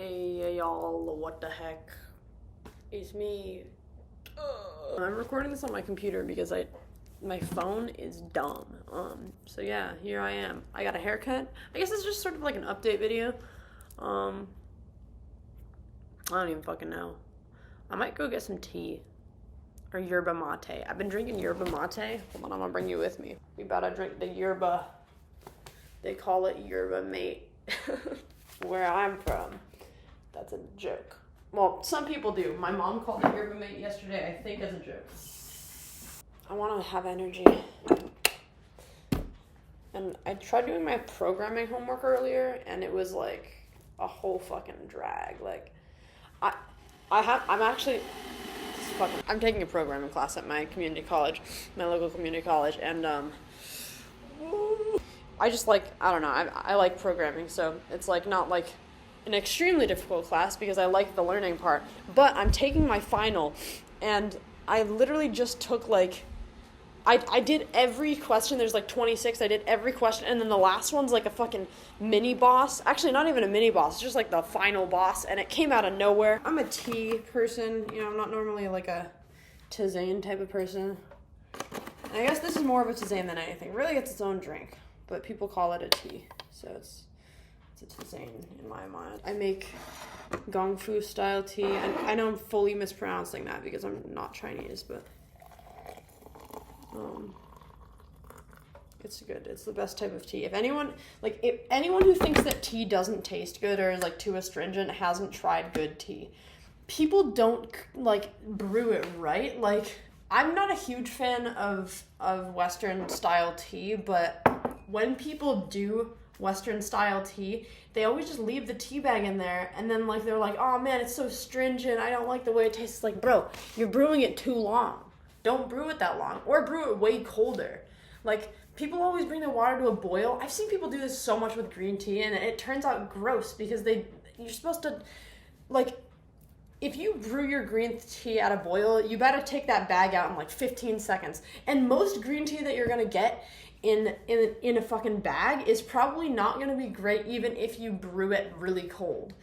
Hey y'all, what the heck? It's me. I'm recording this on my computer because my phone is dumb. So yeah, here I am. I got a haircut. I guess it's just sort of like an update video. I don't even fucking know. I might go get some tea. Or yerba mate. I've been drinking yerba mate. Hold on, I'm gonna bring you with me. We about to drink the yerba. They call it yerba mate. Where I'm from. That's a joke. Well, some people do. My mom called it yerba mate yesterday, I think as a joke. I want to have energy. And I tried doing my programming homework earlier, and it was like a whole fucking drag. Like, I'm taking a programming class at my community college, my local community college, and I just like, I don't know, I like programming, so it's like not like an extremely difficult class because I like the learning part, but I'm taking my final, and I literally just took like, I did every question. There's like 26. I did every question, and then the last one's like a fucking mini boss. Actually, not even a mini boss. It's just like the final boss, and it came out of nowhere. I'm a tea person. You know, I'm not normally like a tisane type of person. And I guess this is more of a tisane than anything. Really, it's its own drink, but people call it a tea, so it's a tisane in my mind. I make gong fu style tea, and I know I'm fully mispronouncing that because I'm not Chinese, but. It's good. It's the best type of tea. If anyone who thinks that tea doesn't taste good or is like too astringent hasn't tried good tea. People don't like brew it right. Like, I'm not a huge fan of Western style tea, but when people do Western style tea, they always just leave the tea bag in there, and then like they're like, oh man, it's so stringent, I don't like the way it tastes. It's like, bro, you're brewing it too long. Don't brew it that long, or brew it way colder. Like, people always bring the water to a boil. I've seen people do this so much with green tea, and it turns out gross because you're supposed to, like, if you brew your green tea at a boil, you better take that bag out in like 15 seconds. And most green tea that you're gonna get in a fucking bag is probably not gonna be great even if you brew it really cold.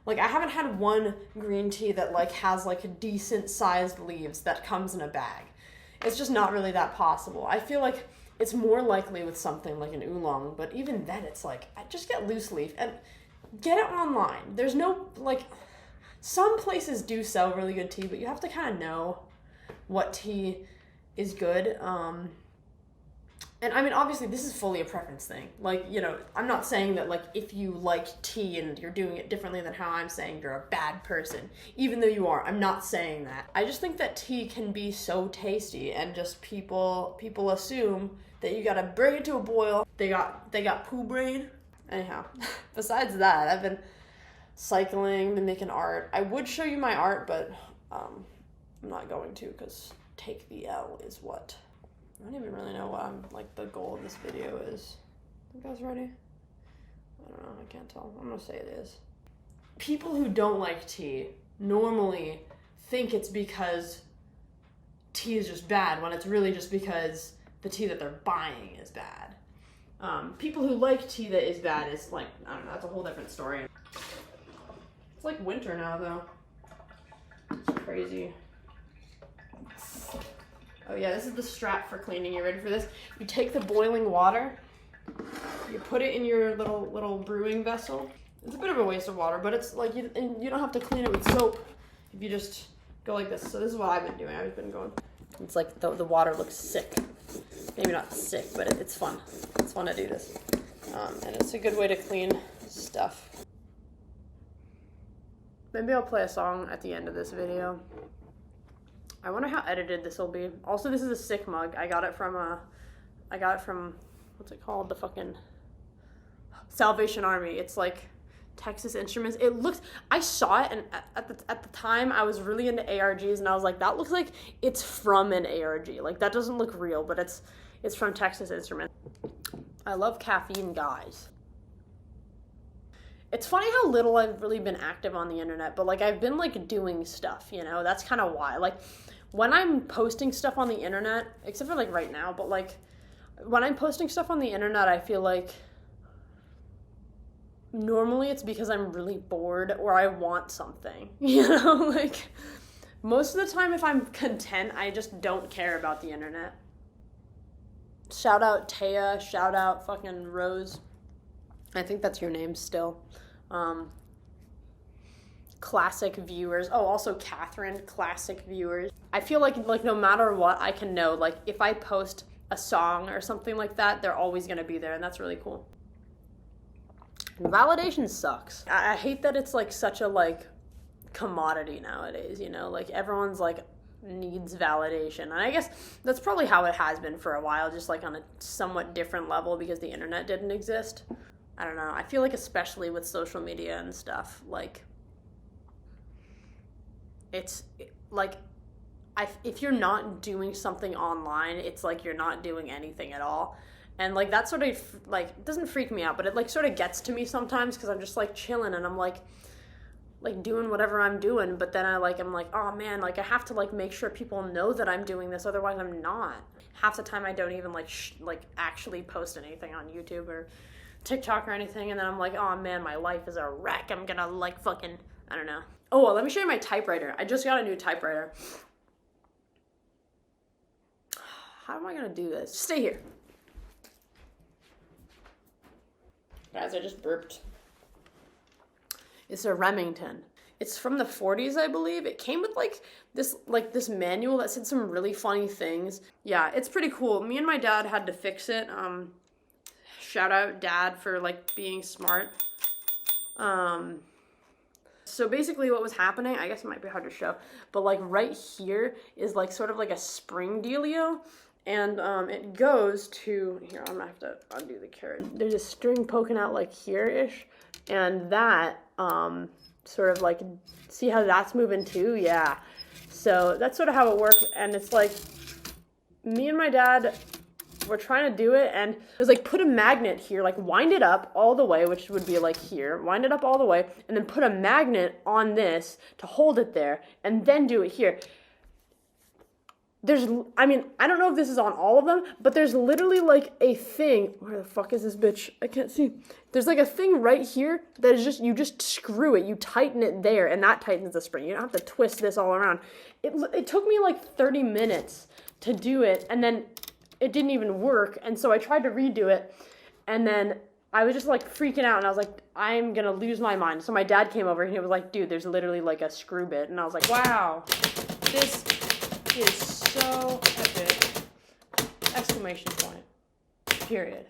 Like, I haven't had one green tea that like has like a decent sized leaves that comes in a bag. It's just not really that possible. I feel like it's more likely with something like an oolong, but even then it's like, I just get loose leaf and get it online. There's no, like, some places do sell really good tea, but you have to kind of know what tea is good. And I mean, obviously this is fully a preference thing. Like, you know, I'm not saying that like if you like tea and you're doing it differently than how I'm saying, you're a bad person, even though you are. I'm not saying that. I just think that tea can be so tasty, and just people assume that you gotta bring it to a boil. They got poo brain. Anyhow, besides that, I've been cycling, been making art. I would show you my art, but I'm not going to, because take the L is what. I don't even really know what like the goal of this video is. You guys ready? I don't know, I can't tell. I'm gonna say it is. People who don't like tea normally think it's because tea is just bad, when it's really just because the tea that they're buying is bad. People who like tea that is bad is like, I don't know, that's a whole different story. It's like winter now though. It's crazy. Oh yeah, this is the strap for cleaning. You ready for this? You take the boiling water, you put it in your little brewing vessel. It's a bit of a waste of water, but it's like, you don't have to clean it with soap if you just go like this. So this is what I've been doing. I've been going. It's like the water looks sick. Maybe not sick, but it's fun. It's fun to do this. And it's a good way to clean stuff. Maybe I'll play a song at the end of this video. I wonder how edited this will be. Also, this is a sick mug. I got it from, what's it called? The fucking Salvation Army. It's like Texas Instruments. It looks, I saw it, and at the time I was really into ARGs, and I was like, that looks like it's from an ARG. Like, that doesn't look real, but it's from Texas Instruments. I love caffeine, guys. It's funny how little I've really been active on the internet, but like I've been like doing stuff, you know, that's kind of why. Like when I'm posting stuff on the internet, except for like right now, but like when I'm posting stuff on the internet, I feel like normally it's because I'm really bored or I want something, you know, like most of the time if I'm content, I just don't care about the internet. Shout out Taya, shout out fucking Rose. I think that's your name still. Classic viewers. Oh, also Catherine, classic viewers. I feel like no matter what, I can know, like if I post a song or something like that, they're always gonna be there, and that's really cool. Validation sucks. I hate that it's like such a like commodity nowadays, you know, like everyone's like needs validation. And I guess that's probably how it has been for a while, just like on a somewhat different level because the internet didn't exist. I don't know. I feel like especially with social media and stuff, like it's like if you're not doing something online, it's like you're not doing anything at all. And like that sort of like it doesn't freak me out, but it like sort of gets to me sometimes because I'm just like chilling and I'm like doing whatever I'm doing, but then I'm like, oh man, like I have to like make sure people know that I'm doing this, otherwise I'm not. Half the time I don't even like actually post anything on YouTube or TikTok or anything, and then I'm like, oh man, my life is a wreck. I'm gonna like fucking, I don't know. Oh, well, let me show you my typewriter. I just got a new typewriter. How am I gonna do this? Stay here. Guys, I just burped. It's a Remington. It's from the 40s, I believe. It came with this manual that said some really funny things. Yeah, it's pretty cool. Me and my dad had to fix it. Shout out Dad for like being smart. So basically what was happening, I guess it might be hard to show, but like right here is like sort of like a spring dealio. And it goes to, here, I'm gonna have to undo the carrot. There's a string poking out like here-ish, and that sort of like, see how that's moving too? Yeah. So that's sort of how it works, and it's like, me and my dad were trying to do it, and it was like, put a magnet here, like wind it up all the way, which would be like here, wind it up all the way, and then put a magnet on this to hold it there, and then do it here. I don't know if this is on all of them, but there's literally like a thing. Where the fuck is this bitch? I can't see. There's like a thing right here that is just, you just screw it. You tighten it there, and that tightens the spring. You don't have to twist this all around. It took me like 30 minutes to do it, and then it didn't even work. And so I tried to redo it, and then I was just like freaking out, and I was like, I'm gonna lose my mind. So my dad came over, and he was like, dude, there's literally like a screw bit. And I was like, wow, this is so epic. Exclamation point. Period.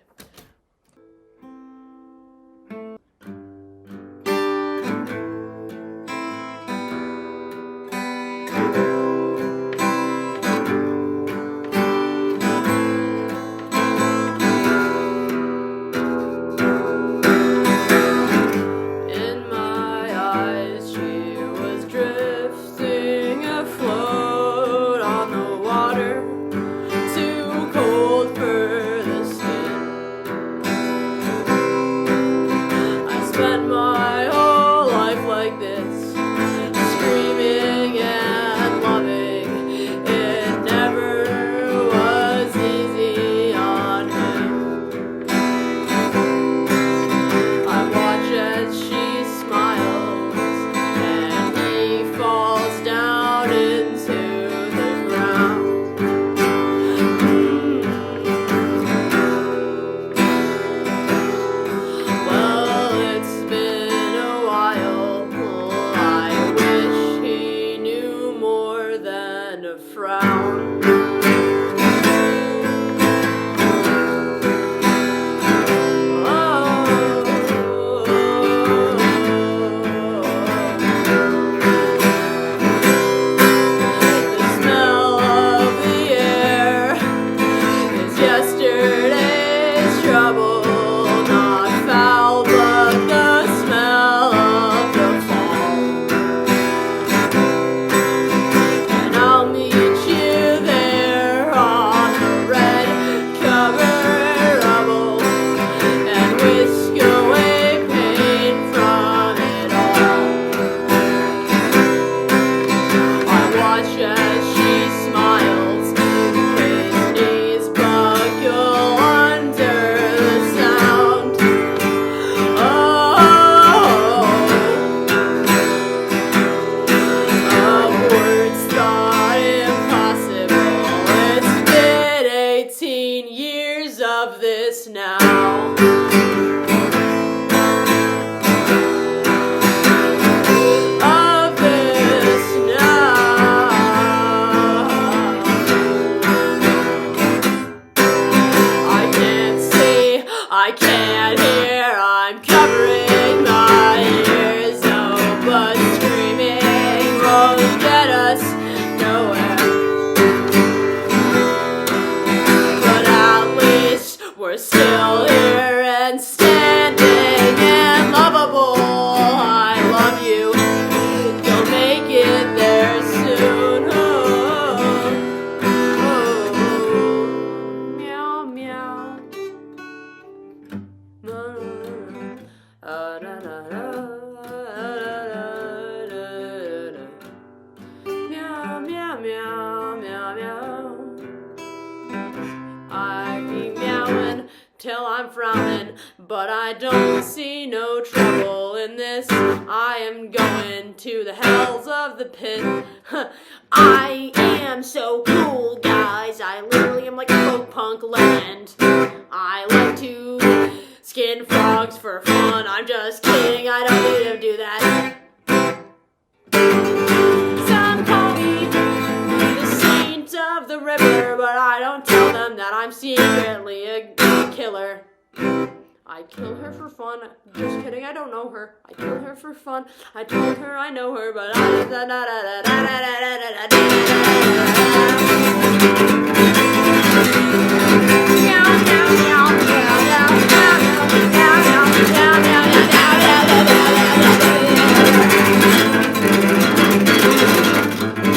I'm frowning, but I don't see no trouble in this. I am going to the hells of the pit. I am so cool, guys. I literally am like a folk punk legend. I like to skin frogs for fun. I'm just kidding, I don't need to do that. Some call me the saint of the river, but I don't tell them that I'm secretly a killer. I kill her for fun. Just kidding, I don't know her. I kill her for fun. I told her I know her, but I